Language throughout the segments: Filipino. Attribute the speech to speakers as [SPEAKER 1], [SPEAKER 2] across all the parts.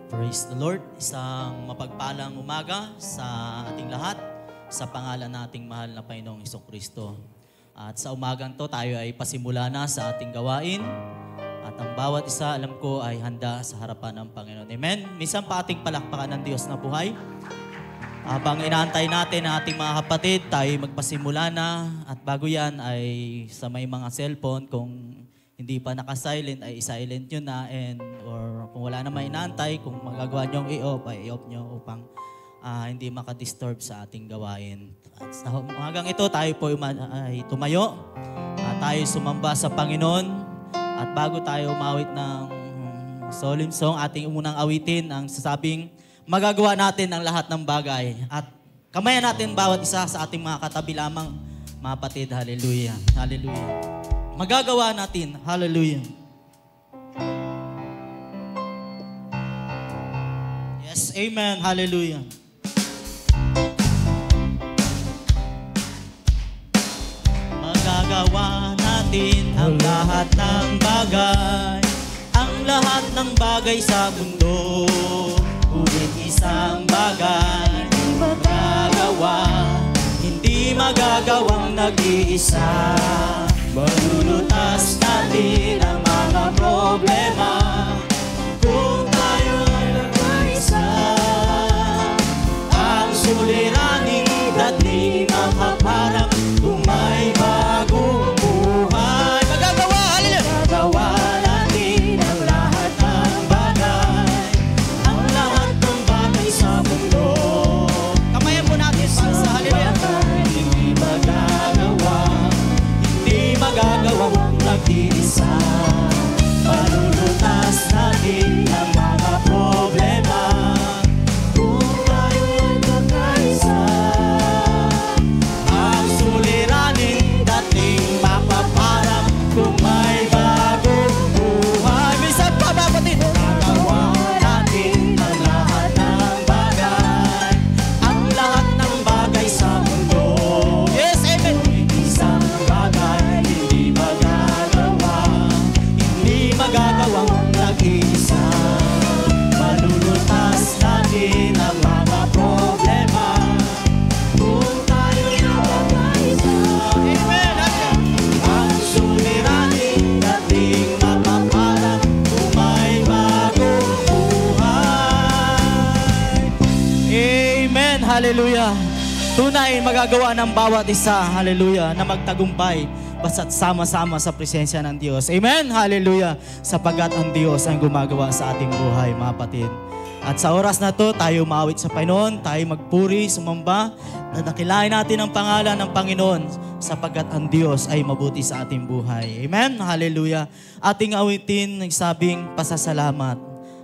[SPEAKER 1] Praise the Lord. Isang mapagpalang umaga sa ating lahat sa pangalan nating mahal na Panginoong Hesukristo. At sa umagang to, tayo ay pasimula na sa ating gawain. At ang bawat isa, alam ko, ay handa sa harapan ng Panginoon. Amen? Minsan pa ating palakpakan ng Diyos na buhay. Habang inaantay natin ang ating mga kapatid, tayo magpasimula na. At bago yan ay sa may mga cellphone, kung hindi pa naka-silent ay i-silent nyo na, or kung wala naman inaantay, kung magagawa nyo i-off ay i-off nyo upang hindi makadisturb sa ating gawain. At sa umagang ito tayo po ay tumayo, tayo sumamba sa Panginoon, at bago tayo umawit ng solemn song, ating unang awitin ang sasabing magagawa natin ang lahat ng bagay. At kamayan natin bawat isa sa ating mga katabi lamang, mga kapatid. Hallelujah. Hallelujah. Magagawa natin. Hallelujah. Yes, amen. Hallelujah. Magagawa natin ang lahat ng bagay, ang lahat ng bagay sa mundo. Ngunit isang bagay hindi magagawang nag-iisa. Malulutas natin ang mga problema kung tayo ay nag-isa. Ang suliraning dating mapaparang kung may bagong buhay. Magagawa, hallelujah! Magagawa natin ang lahat ng bagay, ang lahat ng bagay sa mundo. Kamayan po natin para sa hallelujah. Hindi magagawang nag-iisa. Malulutas natin ang mga problema kung tayo ay magkaisa. Ang suliraning dating mapaparang kung may bagong buhay. Minsan pa kapatid, magagawa natin ang lahat ng bagay, ang lahat ng bagay sa mundo. Yes, amen. Isang bagay magagawang nag-iisa. Malulutas natin ang mga problema kung tayo na magkaisa. Amen! Ang suliraning dating mapaparang kung may bagong buhay. Amen! Hallelujah! Tunay magagawa ng bawat isa, hallelujah, na magtagumpay basta't sama-sama sa presensya ng Diyos. Amen? Hallelujah! Sapagat ang Diyos ang gumagawa sa ating buhay, mga kapatid. At sa oras na to, tayo maawit sa Panginoon, tayo magpuri, sumamba, na nakilain natin ang pangalan ng Panginoon, sapagat ang Diyos ay mabuti sa ating buhay. Amen? Hallelujah! Ating awitin, nagsabing pasasalamat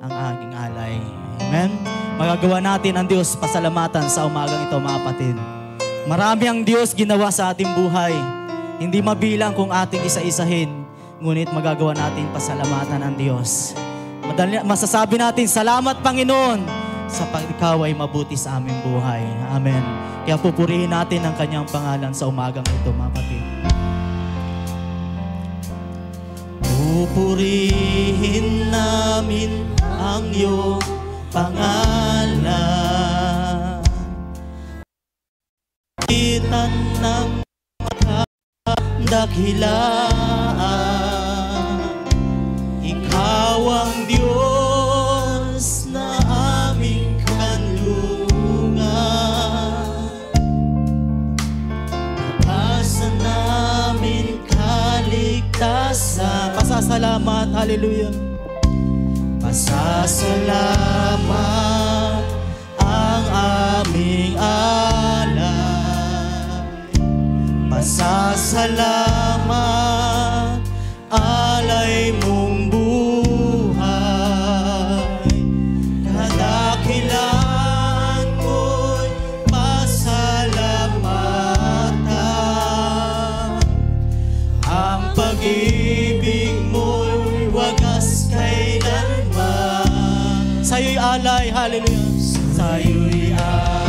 [SPEAKER 1] ang aking alay. Amen? Magagawa natin ang Diyos pasalamatan sa umagang ito, mga kapatid. Marami ang Diyos ginawa sa ating buhay. Hindi mabilang kung ating isa-isahin, ngunit magagawa natin pasalamatan ang Diyos. Masasabi natin, salamat Panginoon, sa ikaw ay mabuti sa aming buhay. Amen. Kaya pupurihin natin ang kanyang pangalan sa umagang ito, mga kapatid. Pupurihin namin ang iyong pangalan. Itan ng dakilaan, ikaw ang Diyos na aming kanlungan. Pag-asa namin kaligtasan. Pasasalamat, hallelujah. Pasasalamat ang aming alay. Pasasalamat, alay mong buhay. Kadakilan mo'y pasalamatan. Ang pag-ibig mo'y wagas kailanman. Sa'yo'y alay, hallelujah. Sa'yo'y alay.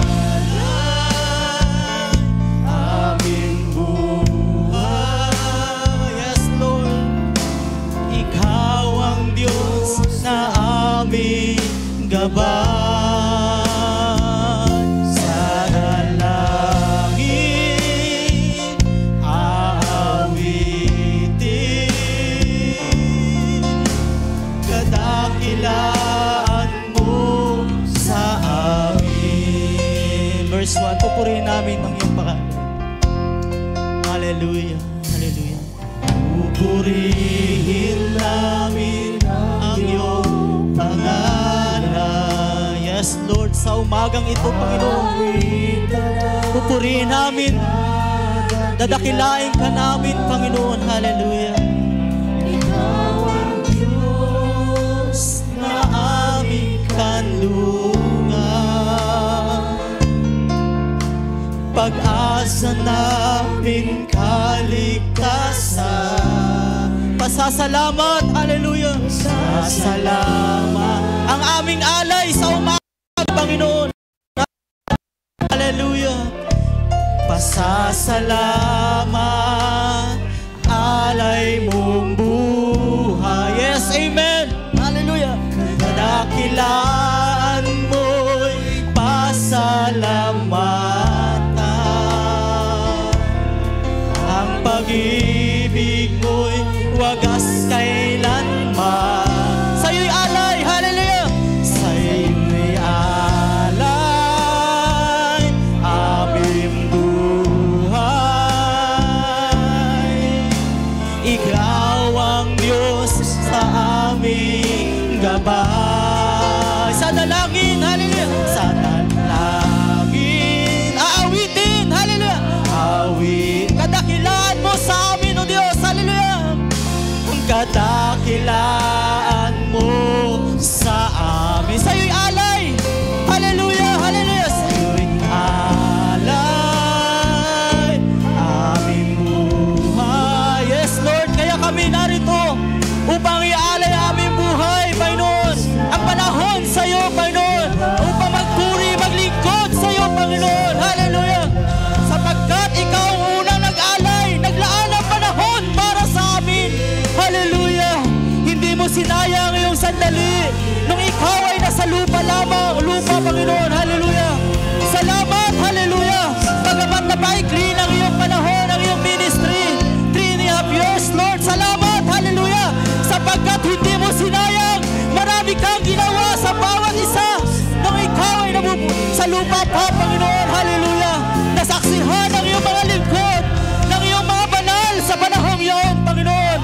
[SPEAKER 1] Ikaw ang Diyos na aming kadakilaan mo sa amin. Verse 1, pupurihin namin ang iyong pangalan. Hallelujah, hallelujah. Pupurihin namin ang iyong pangalan. Yes, Lord, sa umagang ito, Panginoon, pupurihin namin, dadakilain ka namin, Panginoon. Hallelujah. Ikaw ang Diyos na aming kanlungan, pag-asa namin kaligtasan. Pasasalamat, hallelujah. Pasasalamat ang aming alay sa umaga, Panginoon. Hallelujah. Pasasalamat, alay mong buhay. Yes, amen. Hallelujah. Kadakilaan mo'y pasalamatan. Ang pag-ibig mo'y wagas kailanman. Sa'yo'y alay, hallelujah. Sa'yo'y alay, aming buhay. Ikaw ang Diyos sa aming gabay. Sa dalangin, hallelujah. Sa dalangin, aawitin, hallelujah. Awit, kadakilaan mo sa amin, O Diyos, hallelujah. Ang kadakilaan mo sa amin. Sa'yo'y alay, hallelujah, hallelujah. Sa'yo'y alay, aming buhay. Yes, Lord, kaya kami narito upang ialay aming buhay, Panginoon. Ang panahon sa'yo, Panginoon, upang magpuri, maglingkod sa'yo, Panginoon. Hallelujah. Sapagkat ikaw ang unang nag-alay, naglaan ng panahon para sa amin. Hallelujah. Hindi mo sinayang iyong sandali nung ikaw ay nasa lupa lamang, lupa, Panginoon. Hallelujah. Salamat, hallelujah. Bagamat na maikli ng iyong panahon, ang iyong ministry, 3.5 years, Lord. Salamat, hallelujah. Sapagkat hindi mo sinayang, marami kang ginawa sa bawat isa nung ikaw ay sa lupa pa, Panginoon. Hallelujah. Nasaksihan ng iyong mga lingkod, ng iyong mga banal sa panahong iyon, Panginoon.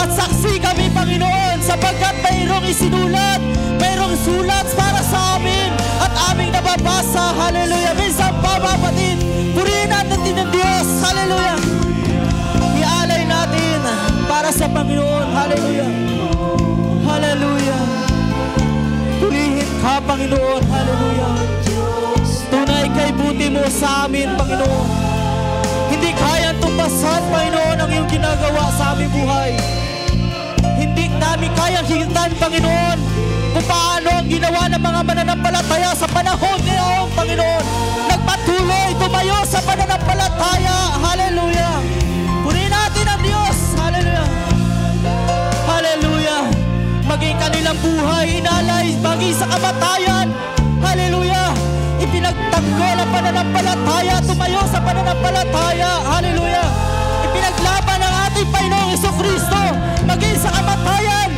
[SPEAKER 1] At saksi kami, Panginoon, sapagkat mayroong isinulat, mayroong sulat para sa amin at aming nababasa. Hallelujah. Minsan pa, kapatid, purihin natin ng Diyos. Hallelujah. Ialay natin para sa Panginoon. Hallelujah. Hallelujah. Purihin ka, Panginoon. Hallelujah. Tunay kay buti mo sa amin, Panginoon. Hindi kayang tumbasan, Panginoon, ang iyong ginagawa sa aming buhay. Hindi namin kayang higitan, Panginoon, kung paano ang ginawa ng mga mananampalataya sa panahon ngayon, Panginoon. Nagpatuloy, tumayo sa pananampalataya. Hallelujah. Purihin natin ang Diyos. Hallelujah. Hallelujah. Maging kanilang buhay, inalay, maging sa kamatayan. Hallelujah. Ipinagtanggol ang pananampalataya, tumayo sa pananampalataya. Hallelujah. Ipinaglaban ang ating Panginoong Jesucristo, maging sa kamatayan.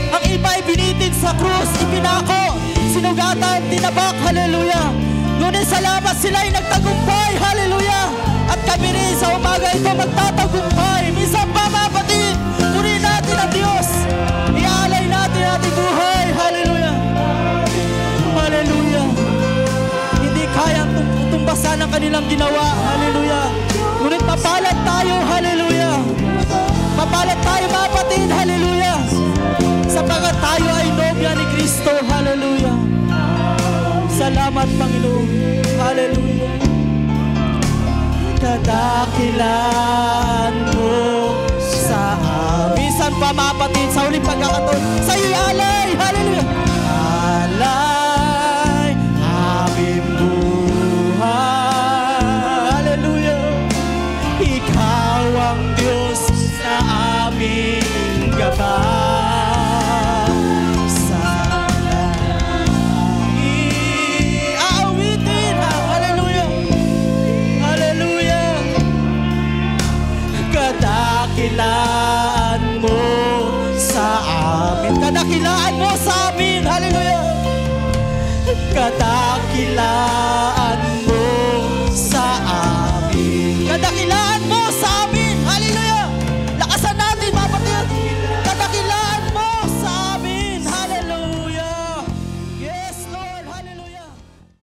[SPEAKER 1] Ang iba ay binitin sa krus, ipinako, sinugatan, tinabak. Hallelujah. Ngunit salamat, sila ay nagtagumpay. Hallelujah. At kami rin sa umaga ito magtatagumpay. Minsan pa, kapatid, purihin natin ang Diyos. Ialay natin ating buhay. Hallelujah. Hallelujah. Hindi kayang tumbasan ang kanilang ginawa. Hallelujah. Ngunit mapalad tayo. Hallelujah. Mapalad tayo, kapatid. Hallelujah. Sapagkat tayo ay nobya ni Kristo. Hallelujah. Salamat, Panginoon. Hallelujah. Kadakilaan mo sa amin. Minsan pa, kapatid, sa huling pagkakataon, sa iyo'y alay. Hallelujah. Alay, aming buhay. Hallelujah. Ikaw ang Diyos na aming gabay. Sa langit, aawitin. Hallelujah. Hallelujah. Kadakilaan mo sa amin. Kadakilaan mo sa amin. kadakilaan